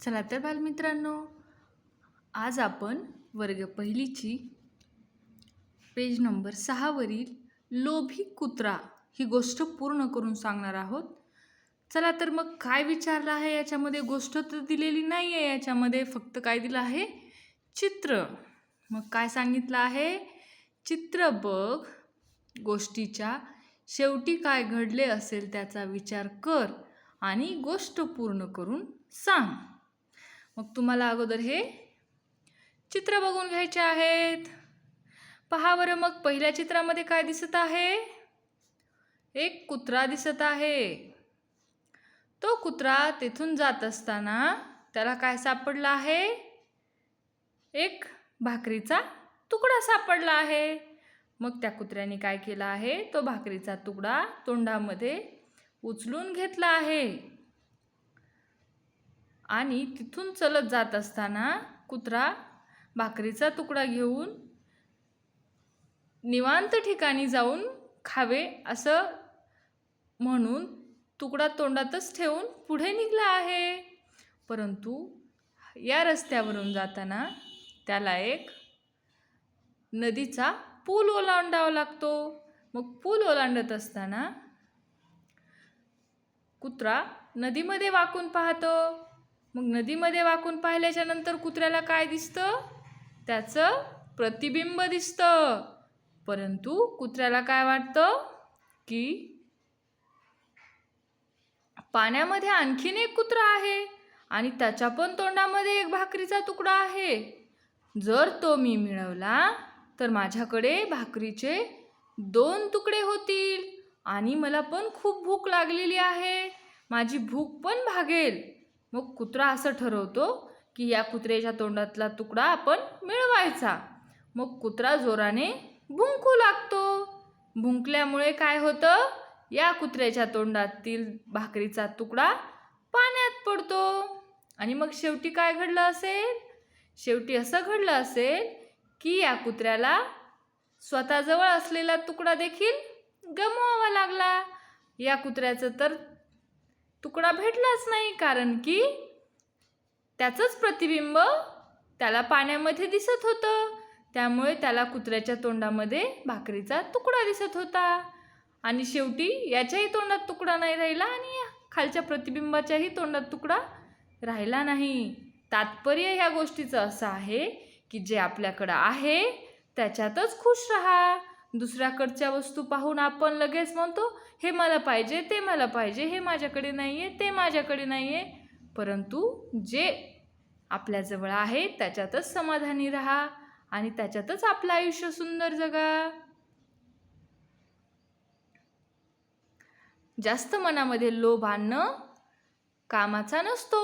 चला तर बालमित्रांनो, आज आपण वर्ग पहिलीची पेज नंबर 6 वरील लोभी कुत्रा ही गोष्ट पूर्ण करून सांगणार आहोत. चला तर मग काय विचारलं आहे याच्यामध्ये? गोष्ट तर दिलेली नाही आहे, याच्यामध्ये फक्त काय दिलं आहे? चित्र. मग काय सांगितलं आहे? चित्र बघ, गोष्टीच्या शेवटी काय घडले असेल त्याचा विचार कर आणि गोष्ट पूर्ण करून सांग. मग तुम्हाला अगोदर हे चित्र बघून घ्यायचे आहेत. पहा बरं, मग पहिल्या चित्रामध्ये काय दिसत आहे? एक कुत्रा दिसत आहे. तो कुत्रा तेथून जात असताना त्याला काय सापडला आहे? एक भाकरीचा तुकडा सापडला आहे. मग त्या कुत्र्याने काय केलं आहे? तो भाकरीचा तुकडा तोंडामध्ये उचलून घेतला आहे आणि तिथून चलत जात असताना कुत्रा भाकरीचा तुकडा घेऊन निवांत ठिकाणी जाऊन खावे असं म्हणून तुकडा तोंडातच ठेवून पुढे निघाला आहे. परंतु या रस्त्यावरून जाताना त्याला एक नदीचा पूल ओलांडावा लागतो. मग पूल ओलांडत असताना कुत्रा नदीमध्ये वाकून पाहतो. मग नदीमध्ये वाकून पाहिल्याच्या नंतर कुत्र्याला काय दिसतं? त्याचं प्रतिबिंब दिसतं. परंतु कुत्र्याला काय वाटतं की पाण्यामध्ये आणखीन एक कुत्रा आहे आणि त्याच्या पण तोंडामध्ये एक भाकरीचा तुकडा आहे. जर तो मी मिळवला तर माझ्याकडे भाकरीचे 2 तुकडे होतील आणि मला पण खूप भूक लागलेली आहे. माझी भूक पण भागेल. मग कुत्रा असं ठरवतो की या कुत्र्याच्या तोंडातला तुकडा आपण मिळवायचा. मग कुत्रा जोराने भुंकू लागतो. भुंकल्यामुळे काय होतं? या कुत्र्याच्या तोंडातील भाकरीचा तुकडा पाण्यात पडतो. आणि मग शेवटी काय घडलं असेल? शेवटी असं घडलं असेल की या कुत्र्याला स्वतःजवळ असलेला तुकडा देखील गमवावा लागला. या कुत्र्याचं तर तुकडा भेटलाच नाही, कारण की त्याचंच प्रतिबिंब त्याला पाण्यामध्ये दिसत होतं. त्यामुळे त्याला कुत्र्याच्या तोंडामध्ये भाकरीचा तुकडा दिसत होता आणि शेवटी याच्याही तोंडात तुकडा नाही राहिला आणि खालच्या प्रतिबिंबाच्याही तोंडात तुकडा राहिला नाही. तात्पर्य ह्या गोष्टीचं असं आहे की जे आपल्याकडं आहे त्याच्यातच खुश राहा. दुसऱ्याकडच्या वस्तू पाहून आपण लगेच म्हणतो हे मला पाहिजे, ते मला पाहिजे, हे माझ्याकडे नाही आहे, ते माझ्याकडे नाही आहे. परंतु जे आपल्याजवळ आहे त्याच्यातच समाधानी राहा आणि त्याच्यातच आपलं आयुष्य सुंदर जगा. जास्त मनामध्ये लोभ आणणं कामाचा नसतो.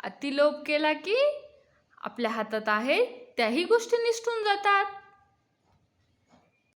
अतिलोभ केला की आपल्या हातात आहे त्याही गोष्टी निसटून जातात.